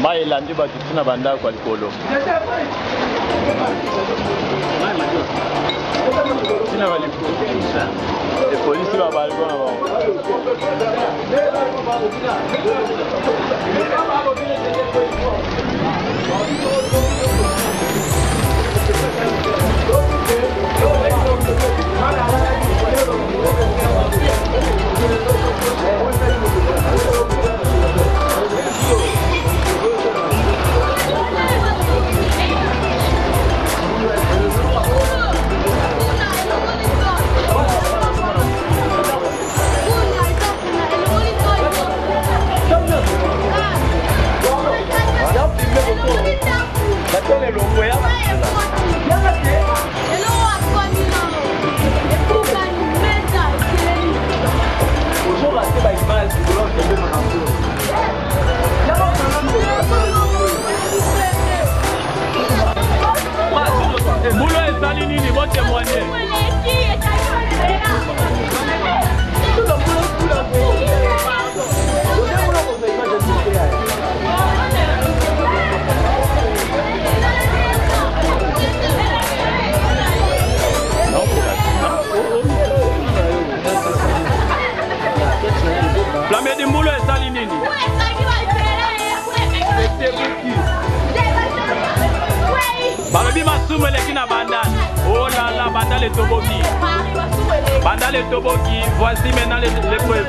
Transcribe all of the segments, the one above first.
mai elandi bato tina bandako ya likolo tina polisi babaliko na bango Moulo ezali nini bo témoigner Flamedi Moulo ezali nini Balobi masumu eleki na bandal. Oh là là, bandal est toboki. Bandal est toboki. Voici maintenant l'épreuve.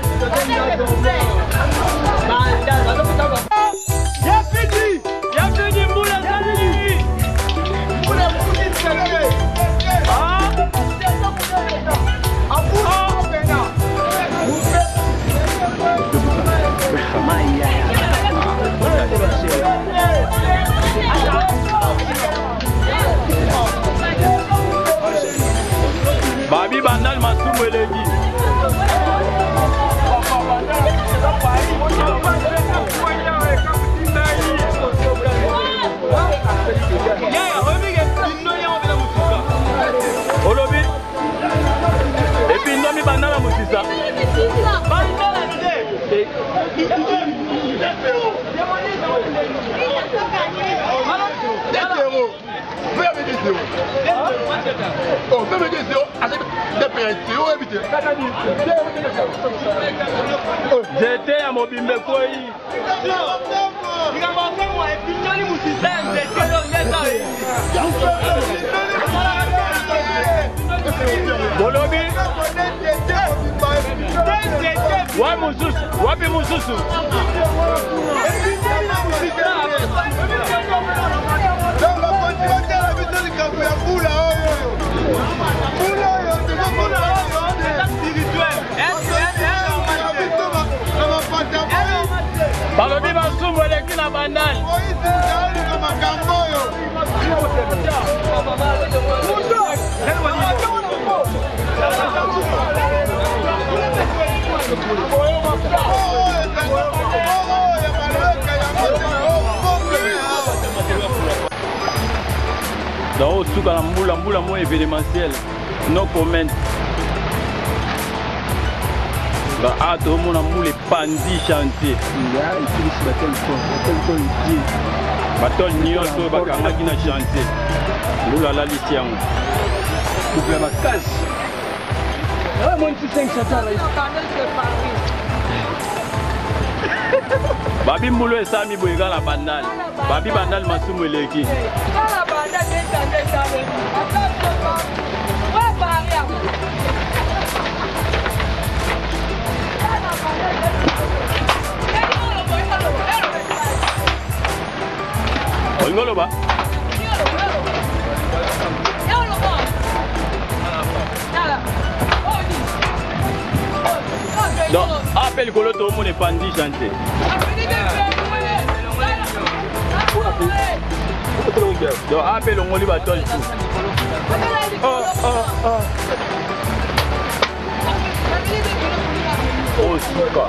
Y'a fini, Mboula Zalini. Babi bandal masumu eleki. Olobi. Et puis nomi bandal musisa. J'étais à Mobimbe Koi. Bolobi. Wapi mususu. Balobi masumu eleki na bandal. Dans tout cas, la moins événementiel, no comment. Ah, tout le monde a moulé pandi chantier. Bateau Nyonso bakanga qui na chantier. Lula la lisiang. Couple ma casse. Ah, mon petit 5 satara. Babi Moulo esami boyga la bandal. Babi bandal masumu eleki. La bandal est Ngolo ba? Donc, appelle Kolo tout le monde est pandi chanter. Donc, appelle Ngoli Batol. Oh. Oh, super.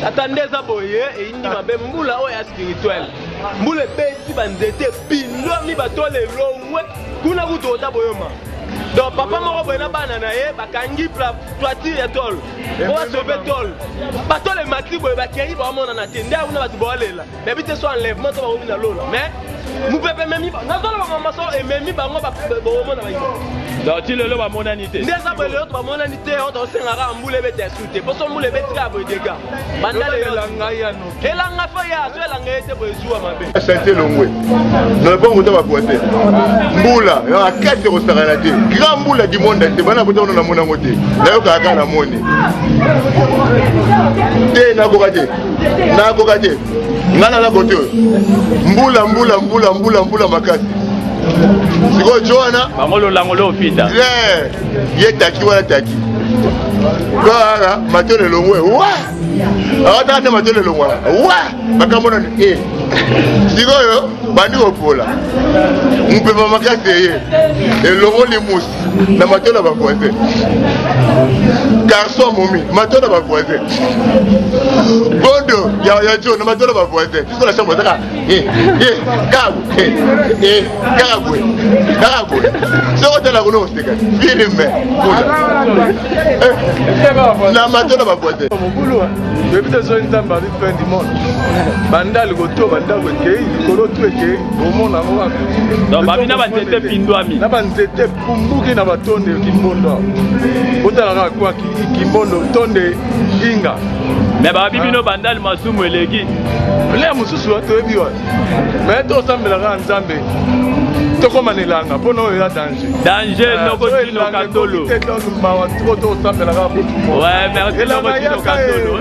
Attendez ça boye et indi mabe mbula oya spirituel. Mbule beti banzete bindo mi batole longwe kuna kutota boyoma. Donc papa moko boyena bana na ye bakangi toiture étoile. Oya sobe tol. Batole mati boye bakeri ba mona na tende una batu bolela. Mais bité so enlèvement to ba omi na lola. Mais mu pepe memi ba. Na zola ba maso e memi bango ba bomona ba. Donc tu le ba monanité. Ndeza boye le ba monanité on to sengara mbule bete soute. Poso mbule beti ka boye dega. Bandale elanga ya no. Elanga fa ya so elanga ete boye zuwa mabe. Chanter longwe. Na bon moto ba boite. Mbula ya kete ko sarana te. Grand mbula du monde te bana boto na mona ngote. Na yo kaka na moni. Te na kokate. Na kokate. Ngana na boto. Mbula makasi. Siko Joana. Bangolo langolo fita. Ye taki wala taki. Kwa matole longwe. Wa! Awata matole longwe. Wa! Bakamona ni Siko yo bandi opola. Mpe ba makasi ye. Elongo limus na matole ba voisin. Garçon momi, matole ba voisin. Bondo ya jo na matole ba voisin. Siko la chambre saka. Kabu. Soko tala kuno sika. Filme. Na matole ba voisin. Mobulu. Depuis des zones dans la fin du monde. Bandal goto bandal gote kolo tueke au monde na moi. Donc babina banzete pindwami. Na banzete pumbuki na batonde kimbondo. Botala kwa kimbondo tonde inga. Mais babino bandal masumu elegi. Le mususu atoyebi wa. Mais to sambela ka nzambe. Toko manelanga pono ya danger. Danger noko tino katolo. Ouais, merci noko tino katolo.